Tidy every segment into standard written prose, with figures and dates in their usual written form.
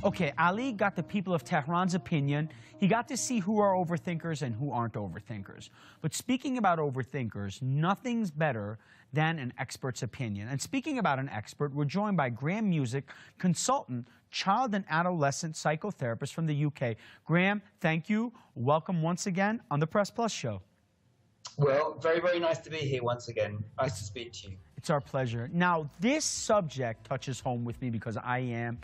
Okay, Ali got the people of Tehran's opinion. He got to see who are overthinkers and who aren't overthinkers. But speaking about overthinkers, nothing's better than an expert's opinion. And speaking about an expert, we're joined by Graham Music, consultant, child and adolescent psychotherapist from the UK. Graham, thank you. Welcome once again on the Press Plus show. Well, very, very nice to be here once again. Nice to speak to you. It's our pleasure. Now, this subject touches home with me because I am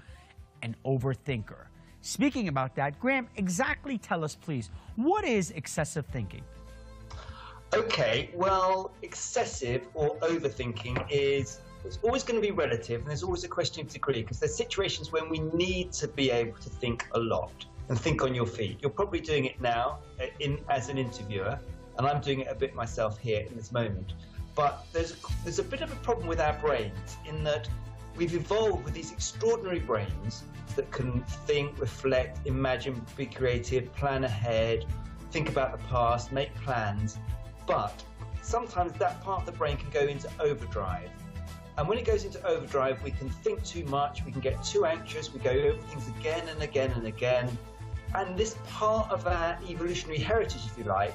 an overthinker. Speaking about that, Graham, exactly tell us, please, what is excessive thinking? Okay, well, excessive or overthinking it's always going to be relative, and there's always a question of degree, because there's situations when we need to be able to think a lot and think on your feet. You're probably doing it now as an interviewer, and I'm doing it a bit myself here in this moment. But there's a bit of a problem with our brains in that we've evolved with these extraordinary brains that can think, reflect, imagine, be creative, plan ahead, think about the past, make plans. But sometimes that part of the brain can go into overdrive. And when it goes into overdrive, we can think too much, we can get too anxious, we go over things again and again and again. And this part of our evolutionary heritage, if you like,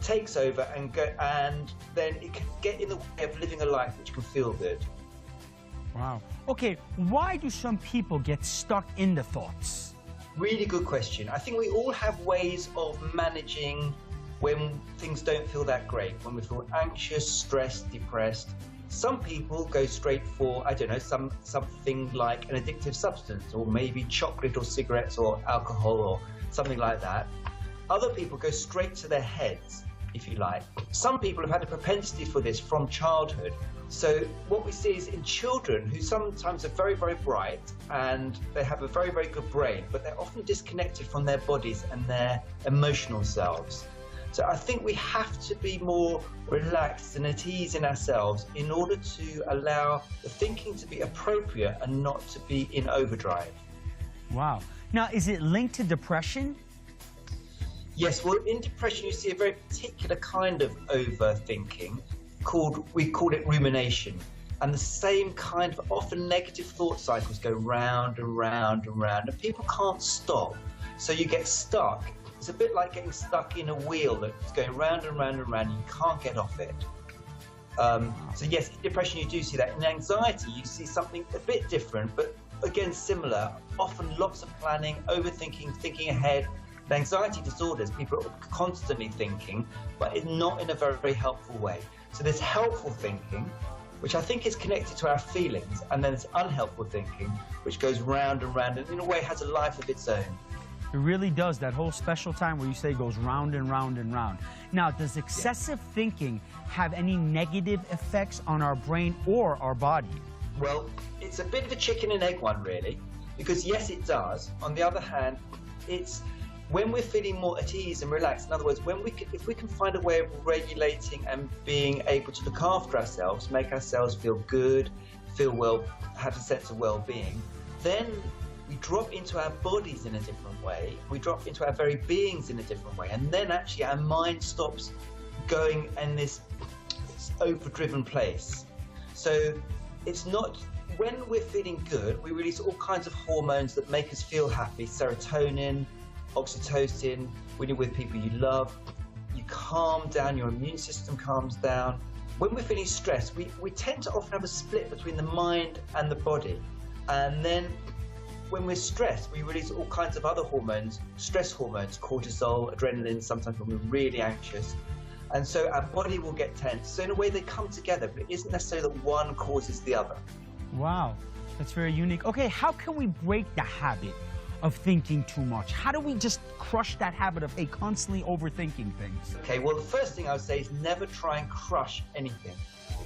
takes over and then it can get in the way of living a life which can feel good. Wow. Okay, why do some people get stuck in the thoughts? Really good question. I think we all have ways of managing when things don't feel that great, when we feel anxious, stressed, depressed. Some people go straight for, I don't know, something like an addictive substance, or maybe chocolate or cigarettes or alcohol or something like that. Other people go straight to their heads, if you like. Some people have had a propensity for this from childhood. So what we see is in children who sometimes are very, very bright and they have a very, very good brain, but they're often disconnected from their bodies and their emotional selves. So I think we have to be more relaxed and at ease in ourselves in order to allow the thinking to be appropriate and not to be in overdrive. Wow. Now, is it linked to depression? Yes, well, in depression you see a very particular kind of overthinking we call it rumination. And the same kind of often negative thought cycles go round and round and round, and people can't stop. So you get stuck. It's a bit like getting stuck in a wheel that's going round and round and round, and you can't get off it. So yes, in depression you do see that. In anxiety you see something a bit different, but again similar. Often lots of planning, overthinking, thinking ahead. In anxiety disorders, people are constantly thinking, but it's not in a very, very helpful way. So there's helpful thinking, which I think is connected to our feelings, and then there's unhelpful thinking, which goes round and round and in a way has a life of its own. It really does, that whole special time where you say goes round and round and round. Now, does excessive thinking have any negative effects on our brain or our body? Well, it's a bit of a chicken and egg one, really, because yes, it does. On the other hand, it's when we're feeling more at ease and relaxed. In other words, if we can find a way of regulating and being able to look after ourselves, make ourselves feel good, feel well, have a sense of well-being, then we drop into our bodies in a different way, we drop into our very beings in a different way, and then actually our mind stops going in this overdriven place. So it's not, when we're feeling good, we release all kinds of hormones that make us feel happy, serotonin, oxytocin. When you're with people you love, you calm down, your immune system calms down. When we're feeling stressed, we tend to often have a split between the mind and the body. And then when we're stressed, we release all kinds of other hormones, stress hormones, cortisol, adrenaline, sometimes when we're really anxious. And so our body will get tense. So in a way they come together, but it isn't necessarily that one causes the other. Wow, that's very unique. Okay, how can we break the habit of thinking too much? How do we just crush that habit of, hey, constantly overthinking things? Okay, well, the first thing I would say is never try and crush anything.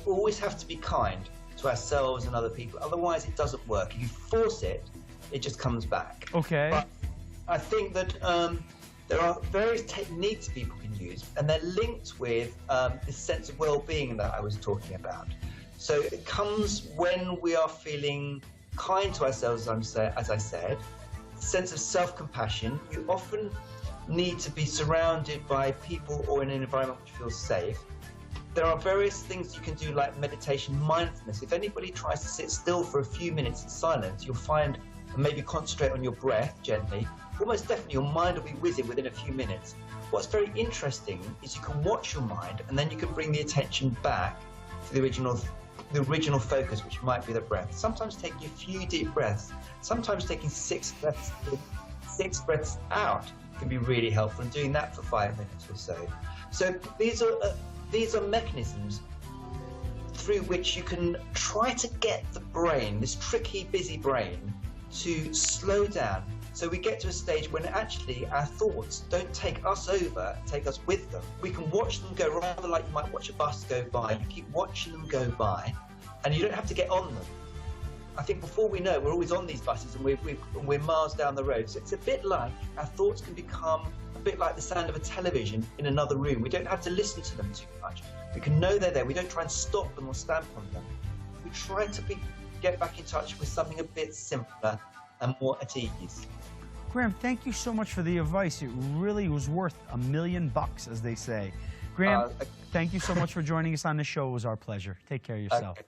We always have to be kind to ourselves and other people. Otherwise, it doesn't work. If you force it, it just comes back. Okay. But I think that there are various techniques people can use, and they're linked with this sense of well-being that I was talking about. So it comes when we are feeling kind to ourselves, as I said, sense of self-compassion. You often need to be surrounded by people or in an environment which feels safe. There are various things you can do like meditation, mindfulness. If anybody tries to sit still for a few minutes in silence, you'll find and maybe concentrate on your breath gently, almost definitely your mind will be whizzing within a few minutes. What's very interesting is you can watch your mind and then you can bring the attention back to the original focus, which might be the breath. Sometimes taking a few deep breaths, sometimes taking 6 breaths in, 6 breaths out can be really helpful, and doing that for 5 minutes or so. So these are mechanisms through which you can try to get the brain, this tricky, busy brain, to slow down. So we get to a stage when actually our thoughts don't take us over, take us with them. We can watch them go, rather like you might watch a bus go by. You keep watching them go by, and you don't have to get on them. I think before we know, we're always on these buses and we're miles down the road. So it's a bit like our thoughts can become a bit like the sound of a television in another room. We don't have to listen to them too much. We can know they're there. We don't try and stop them or stamp on them. We try to get back in touch with something a bit simpler and more at ease. Graham, thank you so much for the advice. It really was worth $1 million, as they say. Graham, thank you so much for joining us on the show. It was our pleasure. Take care of yourself. Okay.